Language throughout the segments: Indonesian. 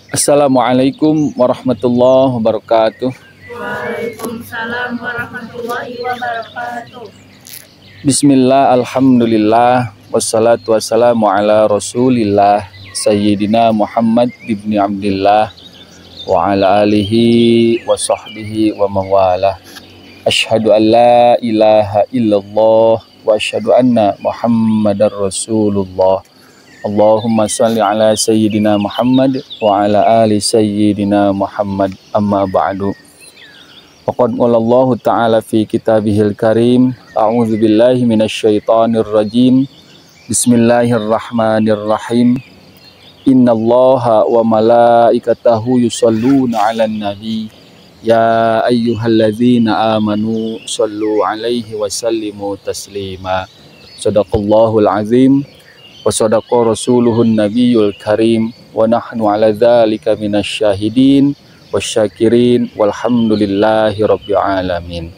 Assalamualaikum warahmatullahi wabarakatuh. Waalaikumsalam warahmatullahi wabarakatuh. Bismillah, alhamdulillah, wassalatu wassalamu ala rasulillah Sayyidina Muhammad ibni Abdillah wa ala alihi wa sahbihi wa mawalah. Asyhadu an la ilaha illallah wa asyhadu anna Muhammadar Rasulullah. Allahumma salli ala Sayyidina Muhammad wa ala ali Sayyidina Muhammad, amma ba'du. Faqad qala Allah Ta'ala fi kitabihil karim, a'udzu billahi minasyaitonir rajim. Bismillahirrahmanirrahim. Innallaha wa malaikatahu yusholluna 'alan nabi. Ya ayyuhalladzina amanu shallu 'alaihi wa sallimu taslima. Shadaqallahul azim. Wa sadaqa rasuluhun nabiyul karim. Wa nahnu ala dzalika minasyahidin wasyakirin walhamdulillahi rabbil alamin.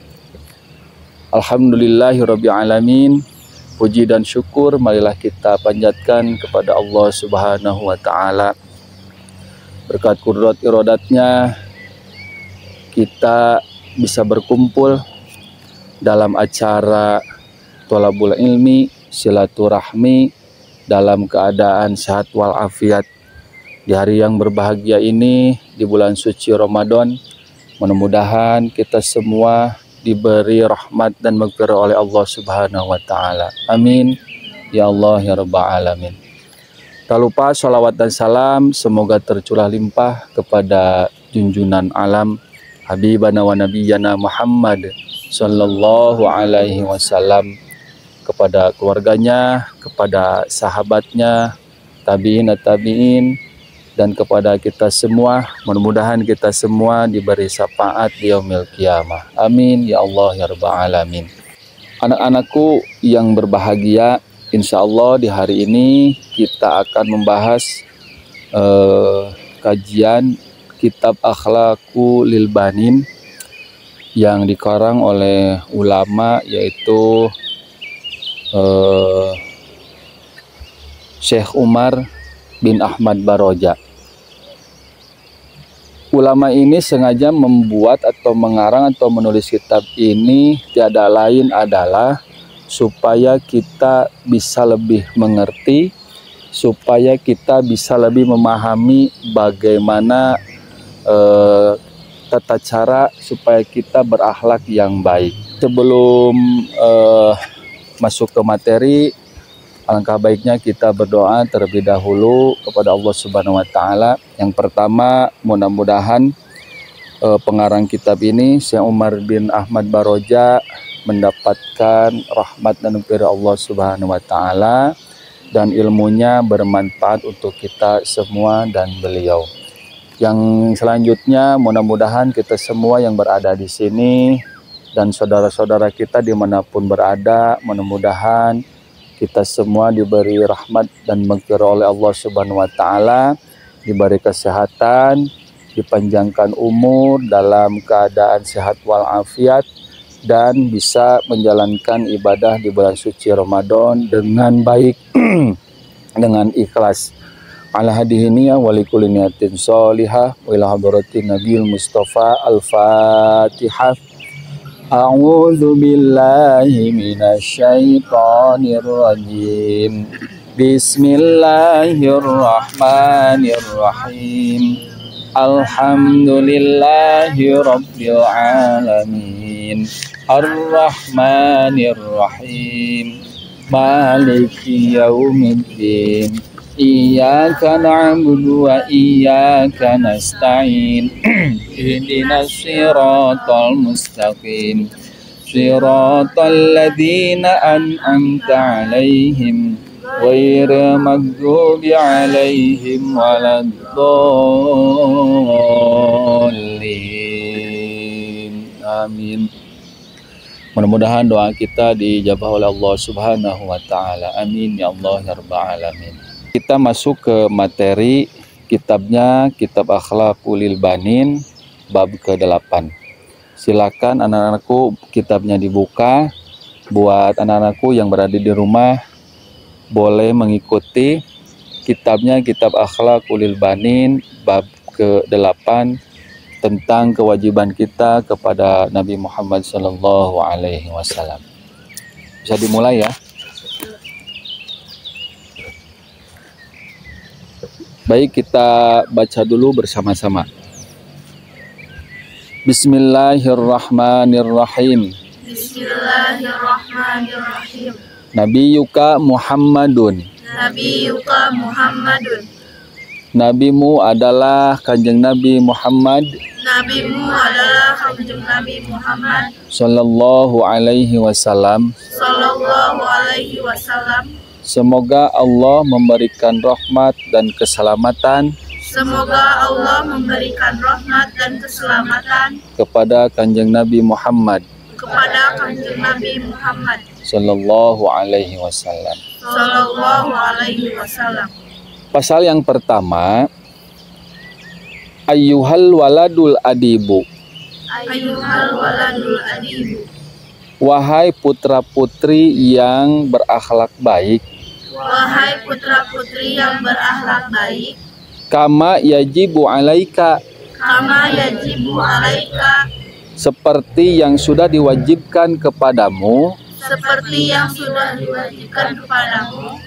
Alhamdulillahi rabbil alamin. Puji dan syukur marilah kita panjatkan kepada Allah Subhanahu wa taala. Berkat qudrat iradatnya kita bisa berkumpul dalam acara thalabul ilmi, silaturahmi dalam keadaan sehat walafiat di hari yang berbahagia ini, di bulan suci Ramadan. Mudah-mudahan kita semua diberi rahmat dan maghfirah oleh Allah Subhanahu wa taala. Amin ya Allah ya rabbal alamin. Tak lupa sholawat dan salam semoga tercurah limpah kepada junjunan alam Habibana wa Nabiyana Muhammad sallallahu alaihi wasallam, kepada keluarganya, kepada sahabatnya, tabi'in, dan kepada kita semua. Mudah-mudahan kita semua diberi syafaat di yaumil qiyamah. Amin ya Allah ya rabbal alamin. Anak-anakku yang berbahagia, insya Allah di hari ini kita akan membahas kajian kitab Akhlaqul Banin yang dikarang oleh ulama, yaitu Syekh Umar bin Ahmad Baroja. Ulama ini sengaja membuat atau mengarang atau menulis kitab ini tiada lain adalah supaya kita bisa lebih mengerti, supaya kita bisa lebih memahami bagaimana tata cara supaya kita berakhlak yang baik. Sebelum masuk ke materi, alangkah baiknya kita berdoa terlebih dahulu kepada Allah Subhanahu wa taala. Yang pertama, mudah-mudahan pengarang kitab ini, Syekh Umar bin Ahmad Baroja, mendapatkan rahmat dan maghfirah Allah Subhanahu wa taala dan ilmunya bermanfaat untuk kita semua dan beliau. Yang selanjutnya, mudah-mudahan kita semua yang berada di sini dan saudara-saudara kita dimanapun berada, mudah-mudahan kita semua diberi rahmat dan maghfirah oleh Allah Subhanahu wa taala, diberi kesehatan, dipanjangkan umur dalam keadaan sehat walafiat, dan bisa menjalankan ibadah di bulan suci Ramadan dengan baik dengan ikhlas. Ala hadihiniya wa likulli niyatin sholihah wa ila hadratin Nabiyil Mustafa. Al-Fatihah. A'udzu billahi minasyaitonir rajim. Bismillahirrahmanirrahim. Alhamdulillahi rabbil alamin. Arrahmanirrahim. Maliki yaumiddin. Iyyaka na'budu wa iyyaka nasta'in. Ihdinas siratal mustaqim. Siratal ladzina an'amta 'alaihim ghairil maghdubi 'alaihim waladdallin. Amin. Mudah-mudahan doa kita dijabah oleh Allah Subhanahu wa taala. Amin ya Allah ya rabbal alamin. Kita masuk ke materi kitabnya, kitab Akhlaqul Banin bab ke-8. Silakan anak-anakku kitabnya dibuka. Buat anak-anakku yang berada di rumah boleh mengikuti kitabnya, kitab Akhlaqul Banin bab ke-8 tentang kewajiban kita kepada Nabi Muhammad SAW. Bisa dimulai ya. Baik, kita baca dulu bersama-sama. Bismillahirrahmanirrahim. Bismillahirrahmanirrahim. Nabiyuka Muhammadun. Nabiyuka Muhammadun. Nabimu adalah Kanjeng Nabi Muhammad Nabimu adalah Kanjeng Nabi Muhammad Sallallahu alaihi wasallam. Sallallahu alaihi wasallam. Semoga Allah memberikan rahmat dan keselamatan Semoga Allah memberikan rahmat dan keselamatan kepada Kanjeng Nabi Muhammad kepada Kanjeng Nabi Muhammad Sallallahu alaihi wasallam. Sallallahu alaihi wasallam. Pasal yang pertama, ayyuhal waladul adibu. Ayyuhal waladul adibu. Wahai putra-putri yang berakhlak baik. Wahai putra-putri yang berakhlak baik. Kama yajibu alaika. Kama yajibu alaika. Seperti yang sudah diwajibkan kepadamu. Seperti yang sudah diwajibkan kepadamu.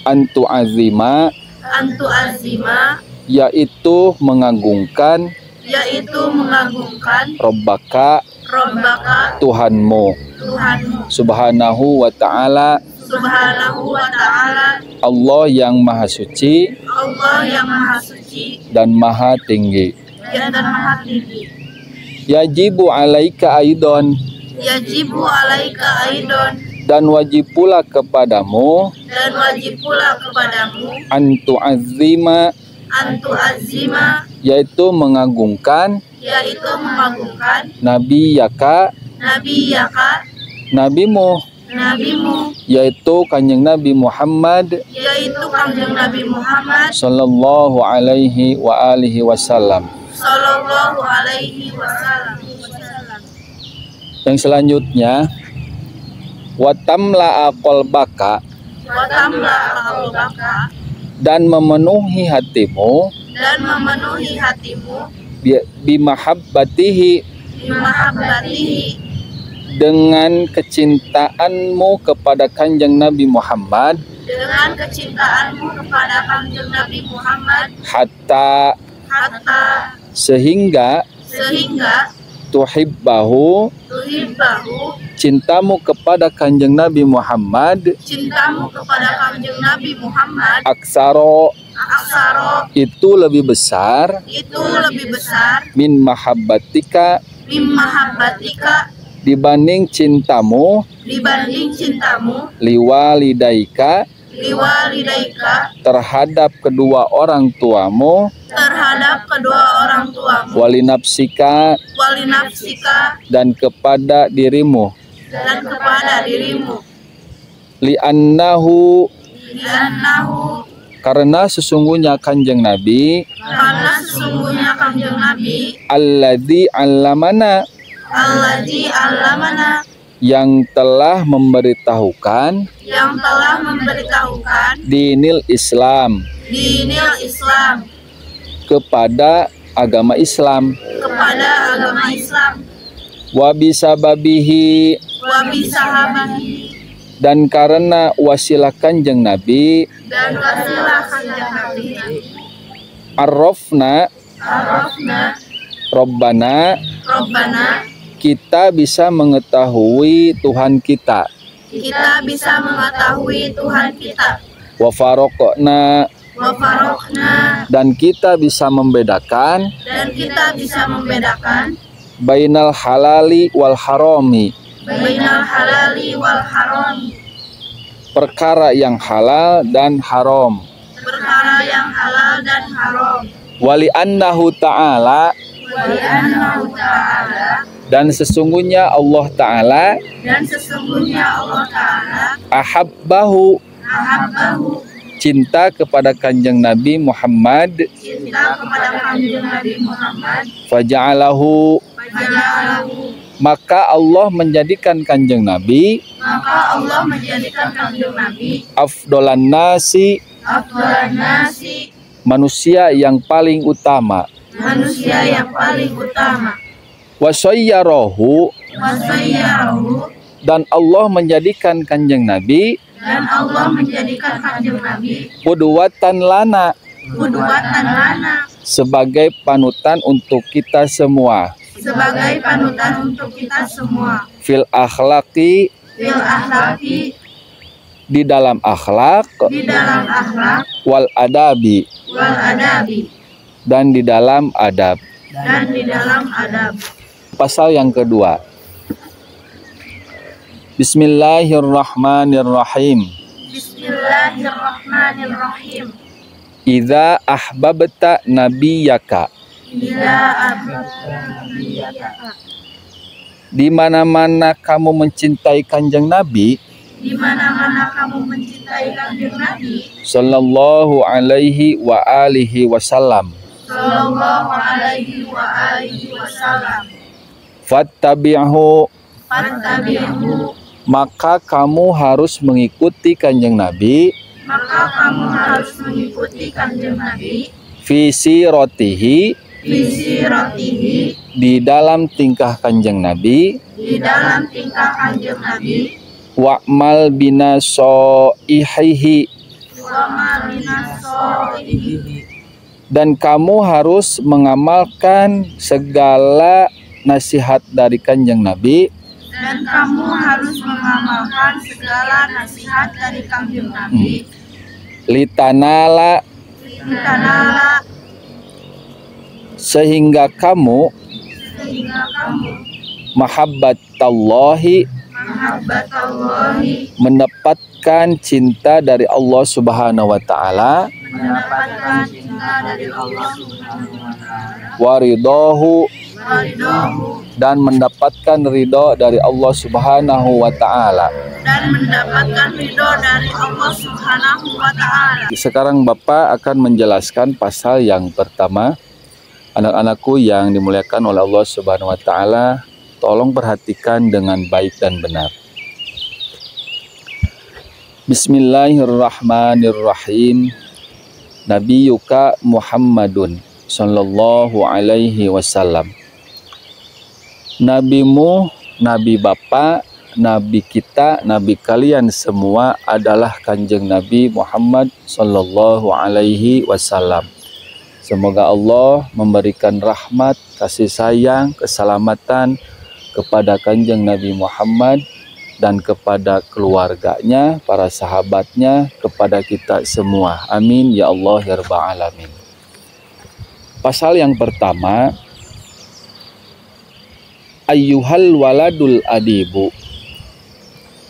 Antu azima. Antu azima. Yaitu mengagungkan. Yaitu mengagungkan. Robbaka. Robbaka. Tuhanmu. Tuhanmu. Subhanahu wa ta'ala. Subhanahu wa ta'ala. Allah yang maha suci. Allah yang maha suci. Dan maha tinggi. Dan maha tinggi. Yajibu alaika aidon. Yajibu alaika aidon. Dan wajib pula kepadamu. Dan wajib pula kepadamu. Antu azima. Antu azima. Yaitu mengagungkan. Yaitu mengagungkan. Nabi yaka. Nabi yaka. Nabimu. Nabimu. Yaitu Kanjeng Nabi Muhammad. Yaitu Kanjeng Nabi Muhammad. Sallallahu alaihi wa alihi wasallam. Sallallahu alaihi wasallam. Yang selanjutnya, watamla qalbaka. Watamla qalbaka. Dan memenuhi hatimu. Dan memenuhi hatimu. Bimahabbatihi. Bimahabbatihi. Dengan kecintaanmu kepada Kanjeng Nabi Muhammad. Dengan kecintaanmu kepada Kanjeng Nabi Muhammad. Hatta. Sehingga. Tuhibbahu. Cintamu kepada Kanjeng Nabi Muhammad. Cintamu kepada Kanjeng Nabi Muhammad. Aksaro. Itu lebih besar. Itu lebih besar. Min mahabbatika. Min mahabbatika. Dibanding cintamu. Dibanding cintamu. Liwalidaika. Liwalidaika. Terhadap kedua orang tuamu. Terhadap kedua orang tuamu. Walinafsika. Walinafsika. Dan kepada dirimu. Dan kepada dirimu. Li'annahu. Li'annahu. Karena sesungguhnya Kanjeng Nabi. Karena sesungguhnya Kanjeng Nabi. Alladzi allamana. Alladzi allamana. Yang telah memberitahukan. Yang telah memberitahukan. Dinil Islam. Dinil Islam. Kepada agama Islam. Kepada agama Islam. Wabisababihi. Wabisahabahi. Dan karena wasilah Kanjeng Nabi. Dan wasilah Kanjeng Nabi. Arrafna. Robbana. Kita bisa mengetahui Tuhan kita. Kita bisa mengetahui Tuhan kita. Wa faraqna. Dan kita bisa membedakan. Bainal halali wal harami. Perkara yang halal dan haram. Wali annahu ta'ala. Dan sesungguhnya Allah Ta'ala. Ahabbahu. Cinta kepada Kanjeng Nabi Muhammad. Faja'alahu. Maka Allah menjadikan Kanjeng Nabi. Afdolan nasi. Manusia yang paling utama. manusia yang paling utama. Wasayyarahu, Wasayyarahu, dan Allah menjadikan kanjeng Nabi dan Allah menjadikan kanjeng Nabi qudwatan lana, qudwatan lana, sebagai panutan untuk kita semua, sebagai panutan untuk kita semua, fil akhlaqi, fil akhlaqi, di dalam akhlak, di dalam akhlak, wal adabi, wal adabi, dan di dalam adab. dan di dalam adab. Pasal yang kedua. Bismillahirrahmanirrahim. Bismillahirrahmanirrahim. Idza ahbabta nabiyyaka, Bila abdiyaka, di mana-mana kamu mencintai kanjeng Nabi di mana-mana kamu mencintai kanjeng Nabi sallallahu alaihi wa alihi wasallam, sallallahu alaihi wa alihi wasallam, fattabi'hu, fattabi'hu, maka kamu harus mengikuti kanjeng Nabi maka kamu harus mengikuti kanjeng Nabi fi siratihi, fi siratihi, di dalam tingkah kanjeng Nabi, di dalam tingkah kanjeng Nabi, wa'mal bina so'ihihi, wa ma binasolihi, dan kamu harus mengamalkan segala nasihat dari kanjeng Nabi dan kamu harus mengamalkan segala nasihat dari kanjeng Nabi, litanala, litanala, sehingga kamu sehingga kamu mahabbatallahi, mahabbatallahi, mendapatkan cinta dari Allah Subhanahu wa taala, mendapatkan cinta dari Allah Subhanahu wa taala, waridahu, waridahu, dan mendapatkan ridho dari Allah Subhanahu wa taala. dan mendapatkan ridho dari Allah Subhanahu wa taala. Sekarang Bapak akan menjelaskan pasal yang pertama. Anak-anakku yang dimuliakan oleh Allah Subhanahu wa taala, tolong perhatikan dengan baik dan benar. Bismillahirrahmanirrahim. Nabiyuka Muhammadun sallallahu alaihi wasallam. Nabimu, nabi Bapak, nabi kita, nabi kalian semua adalah kanjeng Nabi Muhammad sallallahu alaihi wasallam. Semoga Allah memberikan rahmat, kasih sayang, keselamatan kepada kanjeng Nabi Muhammad dan kepada keluarganya, para sahabatnya, kepada kita semua. Amin ya Allah ya Rabbal alamin. Pasal yang pertama, ayyuhal waladul adibu,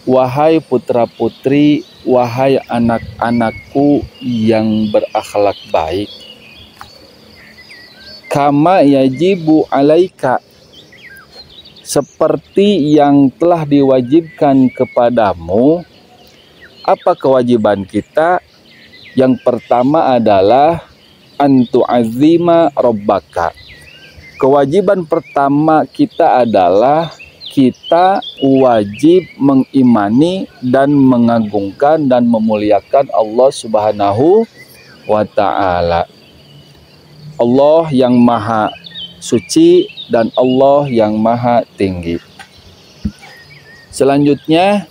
wahai putra-putri, wahai anak-anakku yang berakhlak baik, kama yajibu alaika, seperti yang telah diwajibkan kepadamu. Apa kewajiban kita? Yang pertama adalah antu'azzima rabbaka. Kewajiban pertama kita adalah kita wajib mengimani dan mengagungkan dan memuliakan Allah Subhanahu wa ta'ala. Allah yang maha suci dan Allah yang maha tinggi. Selanjutnya,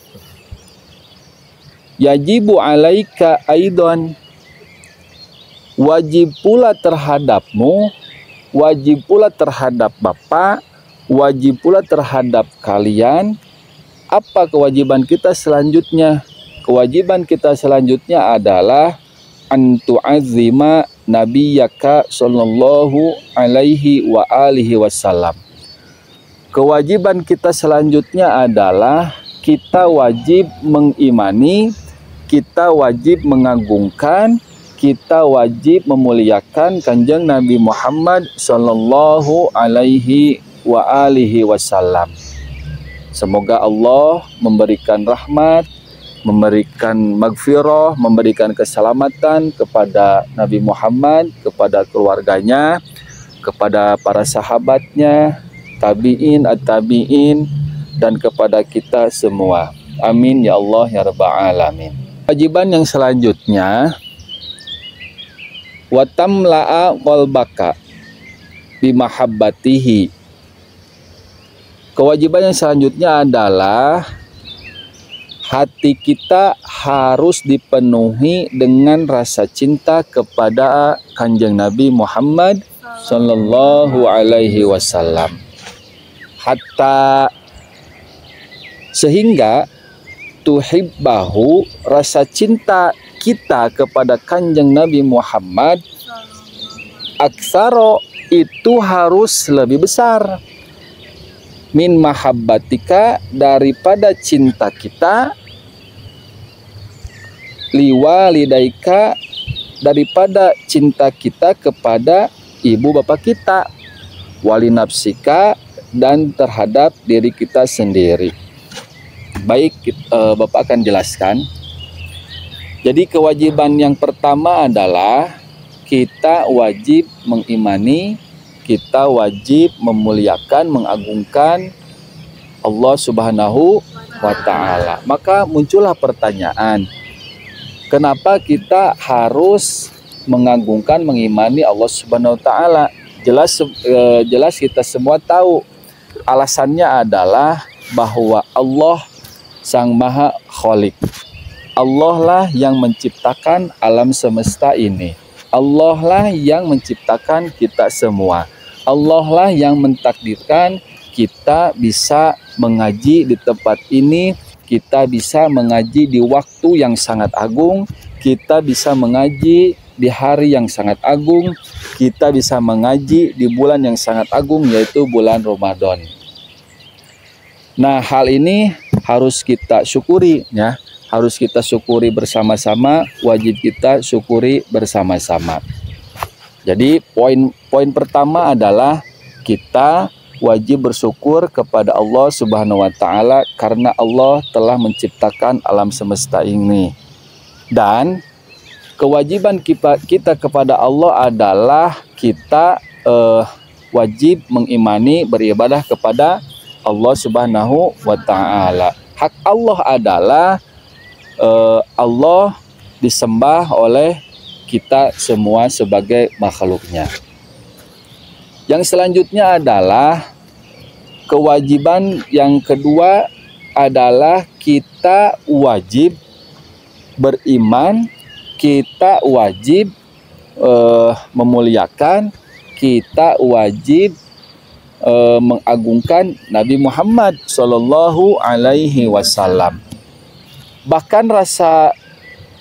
yajibu alaika aidan, wajib pula terhadapmu, wajib pula terhadap Bapak, wajib pula terhadap kalian. Apa kewajiban kita selanjutnya? Kewajiban kita selanjutnya adalah antu'azzima nabiyyaka sallallahu alaihi wa alihi wasallam. Kewajiban kita selanjutnya adalah kita wajib mengimani, kita wajib mengagungkan, kita wajib memuliakan kanjeng Nabi Muhammad sallallahu alaihi wa alihi wasallam. Semoga Allah memberikan rahmat, memberikan magfirah, memberikan keselamatan kepada Nabi Muhammad, kepada keluarganya, kepada para sahabatnya, tabi'in, at-tabi'in, dan kepada kita semua. Amin ya Allah ya Rabbal alamin. Kewajiban yang selanjutnya, watamla'a qalbaka, bimahabbatihi. Kewajiban yang selanjutnya adalah hati kita harus dipenuhi dengan rasa cinta kepada Kanjeng Nabi Muhammad sallallahu alaihi wasallam. Hatta sehingga tuhibbahu, rasa cinta kita kepada Kanjeng Nabi Muhammad aksaro, itu harus lebih besar, min mahabbatika, daripada cinta kita, liwalidaika, daripada cinta kita kepada ibu bapak kita, walinapsika, dan terhadap diri kita sendiri. Baik, Bapak akan jelaskan. Jadi kewajiban yang pertama adalah kita wajib mengimani, kita wajib memuliakan, mengagungkan Allah Subhanahu wa Ta'ala. Maka muncullah pertanyaan, kenapa kita harus mengagungkan, mengimani Allah Subhanahu wa Ta'ala? Jelas kita semua tahu alasannya adalah bahwa Allah Sang Maha Khalik. Allah lah yang menciptakan alam semesta ini. Allah lah yang menciptakan kita semua. Allah lah yang mentakdirkan kita bisa mengaji di tempat ini, kita bisa mengaji di waktu yang sangat agung, kita bisa mengaji di hari yang sangat agung, kita bisa mengaji di bulan yang sangat agung, yaitu bulan Ramadan. Nah, hal ini harus kita syukuri, ya. Harus kita syukuri bersama-sama, wajib kita syukuri bersama-sama. Jadi poin pertama adalah kita wajib bersyukur kepada Allah Subhanahu wa Ta'ala karena Allah telah menciptakan alam semesta ini. Dan kewajiban kita kepada Allah adalah kita wajib mengimani, beribadah kepada Allah Subhanahu wa Ta'ala. Hak Allah adalah Allah disembah oleh kita semua sebagai makhluknya. Yang selanjutnya adalah kewajiban yang kedua adalah kita wajib beriman, kita wajib memuliakan, kita wajib mengagungkan Nabi Muhammad Sallallahu Alaihi Wasallam. Bahkan rasa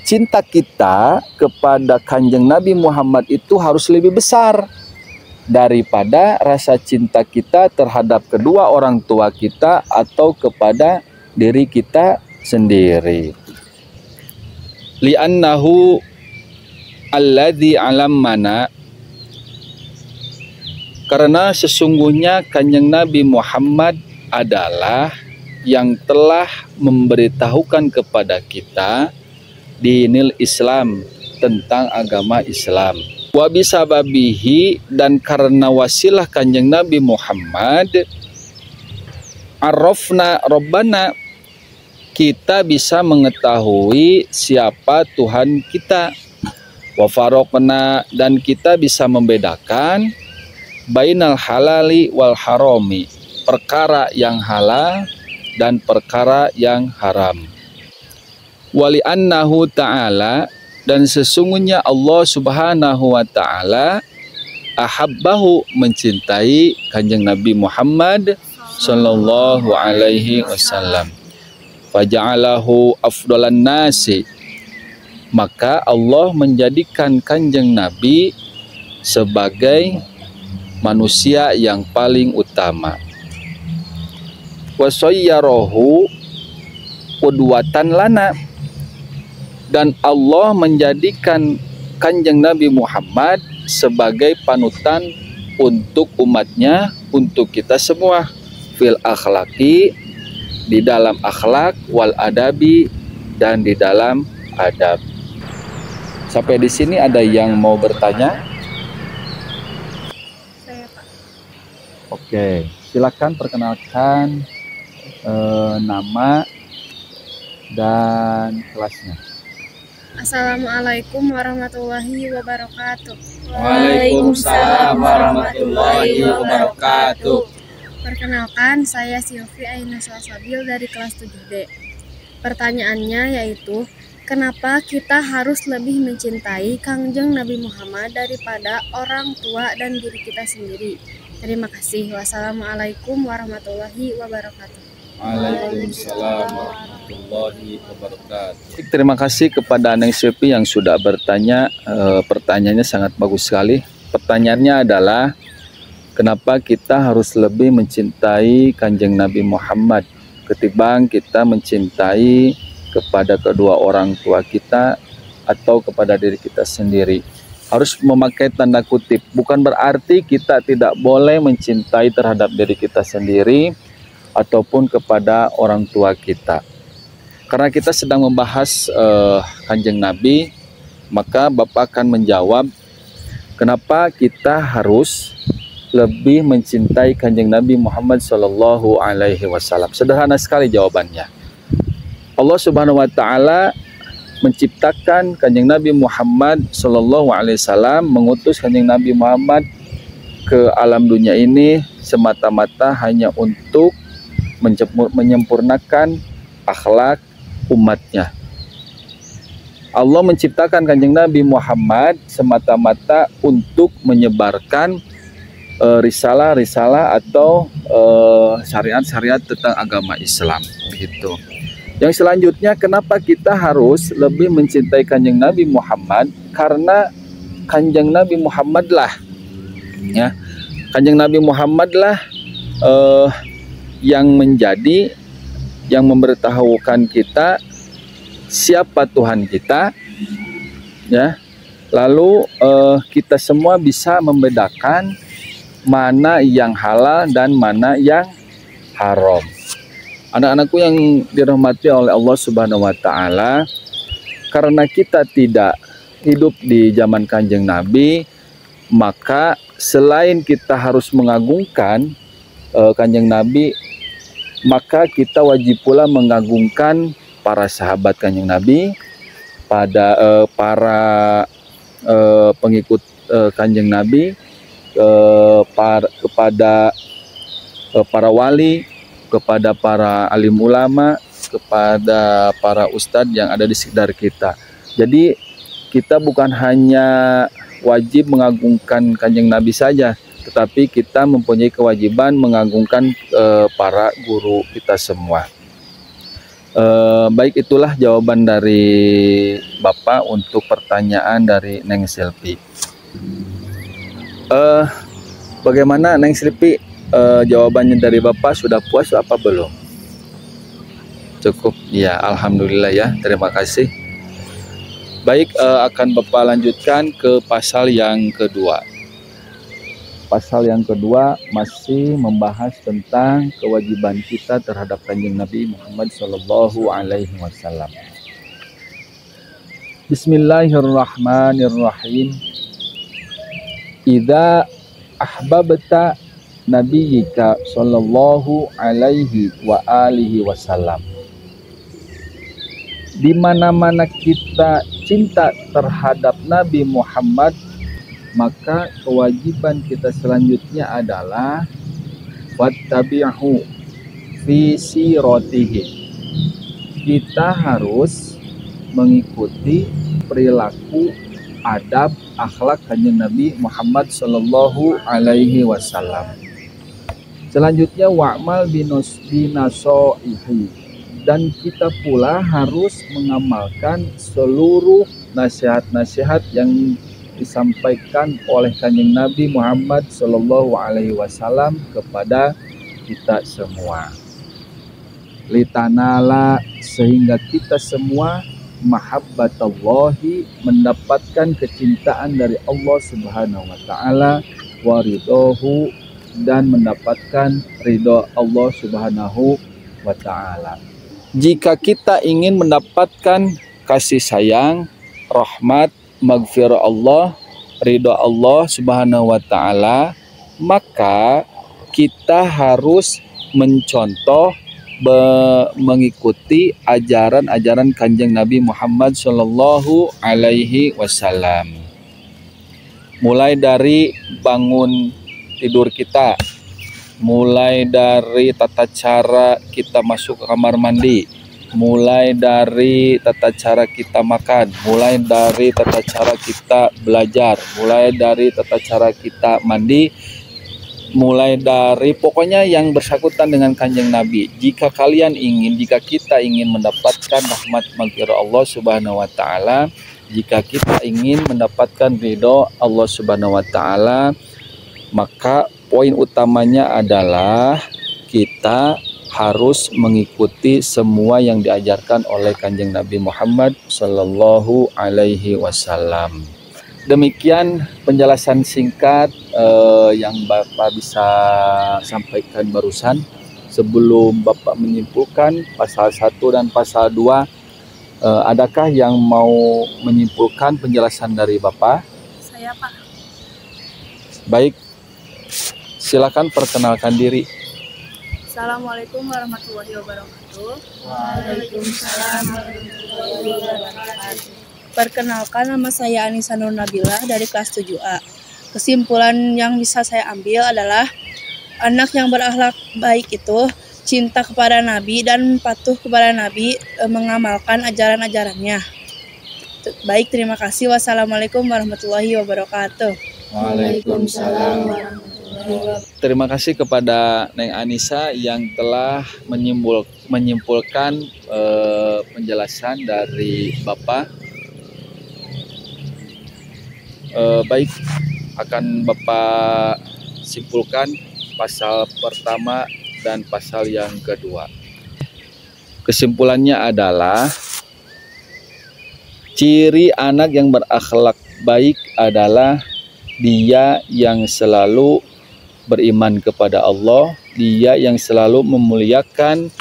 cinta kita kepada Kanjeng Nabi Muhammad itu harus lebih besar daripada rasa cinta kita terhadap kedua orang tua kita atau kepada diri kita sendiri. Li'annahu alladzi alammana, karena sesungguhnya Kanjeng Nabi Muhammad adalah yang telah memberitahukan kepada kita dinil Islam, tentang agama Islam. Wa bisababihi, dan karena wasilah Kanjeng Nabi Muhammad, arrafna Rabbana, kita bisa mengetahui siapa Tuhan kita. Wa faraqna, dan kita bisa membedakan bainal halali wal harami, perkara yang halal dan perkara yang haram. Wali annahu ta'ala, dan sesungguhnya Allah Subhanahu wa Ta'ala ahabbahu, mencintai Kanjeng Nabi Muhammad sallallahu alaihi wasallam. Faja'alahu afdalan nasi, maka Allah menjadikan Kanjeng Nabi sebagai manusia yang paling utama. Wasayyarahu qudwatan lana, dan Allah menjadikan Kanjeng Nabi Muhammad sebagai panutan untuk umatnya, untuk kita semua, fil akhlaki, di dalam akhlak, wal adabi, dan di dalam adab. Sampai di sini ada yang mau bertanya? Saya, Pak. Oke, silakan perkenalkan nama dan kelasnya. Assalamualaikum warahmatullahi wabarakatuh. Waalaikumsalam warahmatullahi wabarakatuh. Perkenalkan, saya Silvi Aina Salsabil dari kelas 7D. Pertanyaannya yaitu, kenapa kita harus lebih mencintai Kangjeng Nabi Muhammad daripada orang tua dan diri kita sendiri? Terima kasih. Wassalamualaikum warahmatullahi wabarakatuh. Waalaikumsalam warahmatullahi wabarakatuh. Terima kasih kepada Neng Silvi yang sudah bertanya. Pertanyaannya sangat bagus sekali. Pertanyaannya adalah, kenapa kita harus lebih mencintai Kanjeng Nabi Muhammad ketimbang kita mencintai kepada kedua orang tua kita atau kepada diri kita sendiri? Harus memakai tanda kutip, bukan berarti kita tidak boleh mencintai terhadap diri kita sendiri ataupun kepada orang tua kita. Karena kita sedang membahas Kanjeng Nabi, maka Bapak akan menjawab kenapa kita harus lebih mencintai Kanjeng Nabi Muhammad SAW. Sederhana sekali jawabannya. Allah Subhanahu wa Ta'ala menciptakan Kanjeng Nabi Muhammad SAW, mengutus Kanjeng Nabi Muhammad ke alam dunia ini semata-mata hanya untuk menyempurnakan akhlak umatnya. Allah menciptakan Kanjeng Nabi Muhammad semata-mata untuk menyebarkan risalah-risalah atau syariat-syariat tentang agama Islam, begitu. Yang selanjutnya, kenapa kita harus lebih mencintai Kanjeng Nabi Muhammad? Karena Kanjeng Nabi Muhammad lah, ya, Kanjeng Nabi Muhammad lah yang memberitahukan kita siapa Tuhan kita, ya. Lalu kita semua bisa membedakan mana yang halal dan mana yang haram. Anak-anakku yang dirahmati oleh Allah Subhanahu wa Ta'ala, karena kita tidak hidup di zaman Kanjeng Nabi, maka selain kita harus mengagungkan Kanjeng Nabi, maka kita wajib pula mengagungkan para sahabat Kanjeng Nabi, pada para pengikut Kanjeng Nabi, kepada para wali, kepada para alim ulama, kepada para ustadz yang ada di sekitar kita. Jadi kita bukan hanya wajib mengagungkan Kanjeng Nabi saja, tetapi kita mempunyai kewajiban mengagungkan para guru kita semua. Baik, itulah jawaban dari Bapak untuk pertanyaan dari Neng Silvi. Bagaimana Neng Silvi, jawabannya dari Bapak, sudah puas apa belum? Cukup? Ya, alhamdulillah ya, terima kasih. Baik, akan Bapak lanjutkan ke pasal yang kedua. Pasal yang kedua masih membahas tentang kewajiban kita terhadap Kanjeng Nabi Muhammad SAW. Bismillahirrahmanirrahim. Idza ahbabta nabiyyika sallallahu alaihi wa alihi wasallam. Di mana-mana kita cinta terhadap Nabi Muhammad, maka kewajiban kita selanjutnya adalah wattabi'hu fi siratihi. Kita harus mengikuti perilaku, adab, akhlak Kanjeng Nabi Muhammad sallallahu alaihi wasallam. Selanjutnya wa'mal binasoihi, dan kita pula harus mengamalkan seluruh nasihat-nasihat yang disampaikan oleh Kanjeng Nabi Muhammad sallallahu alaihi wasallam kepada kita semua. Litanala, sehingga kita semua mahabbatallahi, mendapatkan kecintaan dari Allah Subhanahu wa Ta'ala, wa ridhohu, dan mendapatkan ridho Allah Subhanahu wa Ta'ala. Jika kita ingin mendapatkan kasih sayang, rahmat, maghfirah Allah, ridho Allah Subhanahu wa Ta'ala, maka kita harus mencontoh mengikuti ajaran-ajaran Kanjeng Nabi Muhammad Shallallahu Alaihi Wasallam. Mulai dari bangun tidur kita, mulai dari tata cara kita masuk ke kamar mandi, mulai dari tata cara kita makan, mulai dari tata cara kita belajar, mulai dari tata cara kita mandi, mulai dari pokoknya yang bersangkutan dengan Kanjeng Nabi. Jika kita ingin mendapatkan rahmat maghfirah Allah Subhanahu wa taala, jika kita ingin mendapatkan ridho Allah Subhanahu wa taala, maka poin utamanya adalah kita harus mengikuti semua yang diajarkan oleh Kanjeng Nabi Muhammad Sallallahu Alaihi Wasallam. Demikian penjelasan singkat yang Bapak bisa sampaikan barusan. Sebelum Bapak menyimpulkan pasal 1 dan pasal 2, adakah yang mau menyimpulkan penjelasan dari Bapak? Saya, Pak. Baik, silakan perkenalkan diri. Assalamualaikum warahmatullahi wabarakatuh. Waalaikumsalam warahmatullahi wabarakatuh. Perkenalkan, nama saya Anissa Nur Nabila dari kelas 7A. Kesimpulan yang bisa saya ambil adalah anak yang berakhlak baik itu cinta kepada Nabi dan patuh kepada Nabi, mengamalkan ajaran-ajarannya. Baik, terima kasih. Wassalamualaikum warahmatullahi wabarakatuh. Waalaikumsalam warahmatullahi wabarakatuh. Terima kasih kepada Neng Anissa yang telah menyimpulkan penjelasan dari Bapak. Baik, akan Bapak simpulkan pasal pertama dan pasal yang kedua. Kesimpulannya adalah ciri anak yang berakhlak baik adalah dia yang selalu beriman kepada Allah, dia yang selalu memuliakan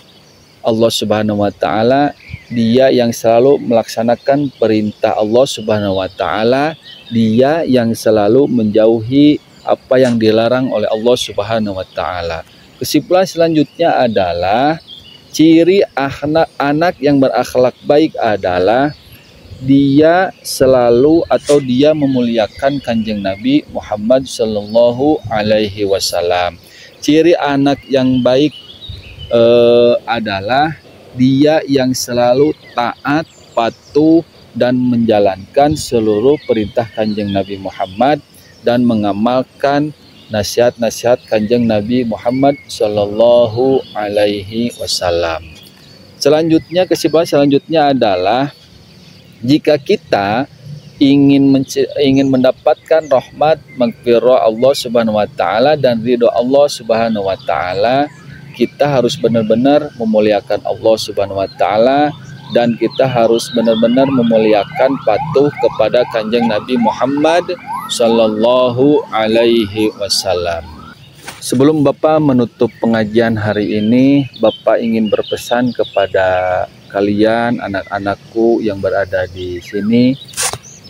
Allah Subhanahu wa taala, dia yang selalu melaksanakan perintah Allah Subhanahu wa taala, dia yang selalu menjauhi apa yang dilarang oleh Allah Subhanahu wa taala. Kesimpulan selanjutnya adalah ciri anak yang berakhlak baik adalah dia selalu atau dia memuliakan Kanjeng Nabi Muhammad Sallallahu Alaihi Wasallam. Ciri anak yang baik adalah dia yang selalu taat, patuh, dan menjalankan seluruh perintah Kanjeng Nabi Muhammad dan mengamalkan nasihat-nasihat Kanjeng Nabi Muhammad Sallallahu Alaihi Wasallam. Selanjutnya, kesimpulan selanjutnya adalah jika kita ingin mendapatkan rahmat maghfirah Allah Subhanahu wa taala dan ridho Allah Subhanahu wa taala, kita harus benar-benar memuliakan Allah Subhanahu wa taala dan kita harus benar-benar memuliakan patuh kepada Kanjeng Nabi Muhammad Sallallahu Alaihi Wasallam. Sebelum Bapak menutup pengajian hari ini, Bapak ingin berpesan kepada kalian, anak-anakku yang berada di sini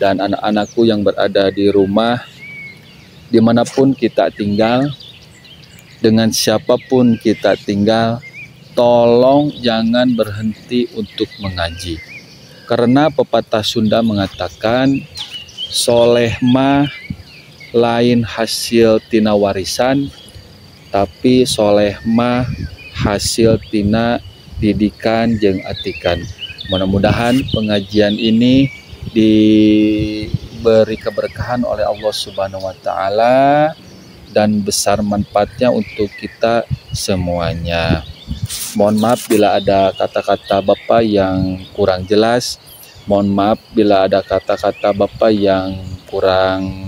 dan anak-anakku yang berada di rumah, dimanapun kita tinggal, dengan siapapun kita tinggal, tolong jangan berhenti untuk mengaji. Karena pepatah Sunda mengatakan, soleh mah lain hasil tina warisan, tapi soleh mah hasil tina didikan jeung atikan. Mudah-mudahan pengajian ini diberi keberkahan oleh Allah Subhanahu wa taala dan besar manfaatnya untuk kita semuanya. Mohon maaf bila ada kata-kata Bapak yang kurang jelas. Mohon maaf bila ada kata-kata Bapak yang kurang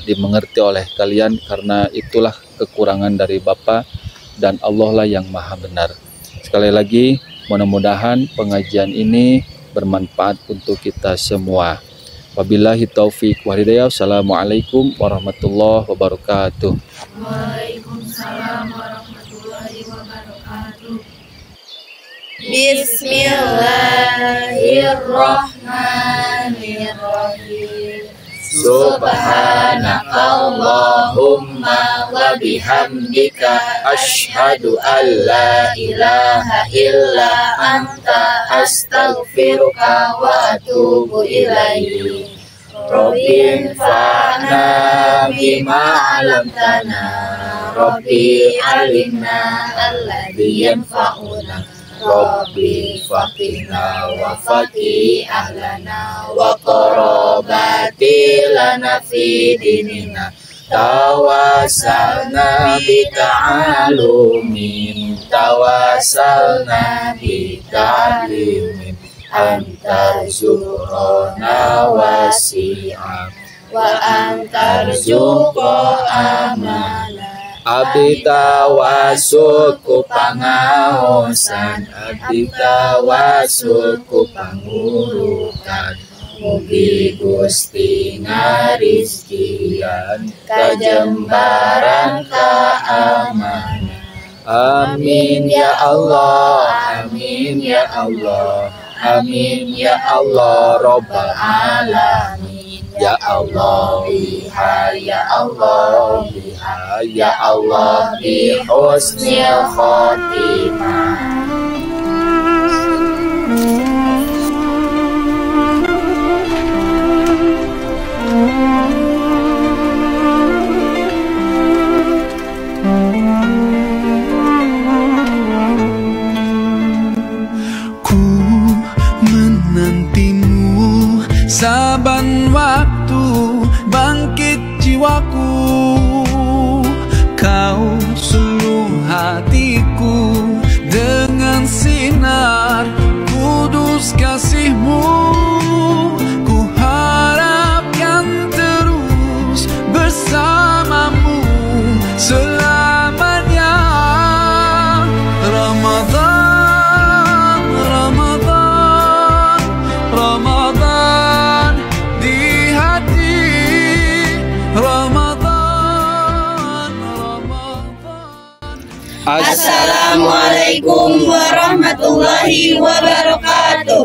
dimengerti oleh kalian, karena itulah kekurangan dari Bapak dan Allah lah yang maha benar. Sekali lagi, mudah-mudahan pengajian ini bermanfaat untuk kita semua. Wabillahi taufiq wal hidayah. Assalamualaikum warahmatullahi wabarakatuh. Waalaikumsalam warahmatullahi wabarakatuh. Bismillahirrahmanirrahim. Subhanakallahumma wa bihamdika asyhadu an la ilaha illa anta astaghfiruka wa atubu ilaik. Rabbi fa'na bima 'allamtana, Rabbi alimna alladhi yanfa'una, Rabbi faqina wa faqi ahlana wa qarabati lana fi dinina, tawassalna bita'alumin, tawassalna bita'limin, antarzuqna wasi'a wa antarzuqa amana. Abdi tawasul ku pangaosan, abdi tawasul ku pangurukan, mugi Gusti ngarizkian kajembaran keamanan. Amin ya Allah, amin ya Allah, amin ya Allah Rabbal alamin. Ya Allah biha, ya Allah biha, ya Allah bi husnil khotimah. Ku menantimu saban waktu, bangkit jiwaku, kau suluh hatiku dengan sinar kudus kasihmu. Ku harapkan terus bersamamu selamanya. Ramadan, Ramadan, Ramadan di hati, Ramadan, Ramadan. Assalamualaikum warahmatullahi wabarakatuh.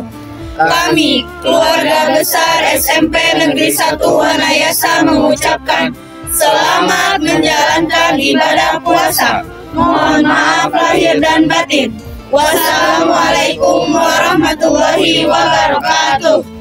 Kami, keluarga besar SMP Negeri 1 Wanayasa mengucapkan selamat menjalankan ibadah puasa. Mohon maaf lahir dan batin. Wassalamualaikum warahmatullahi wabarakatuh.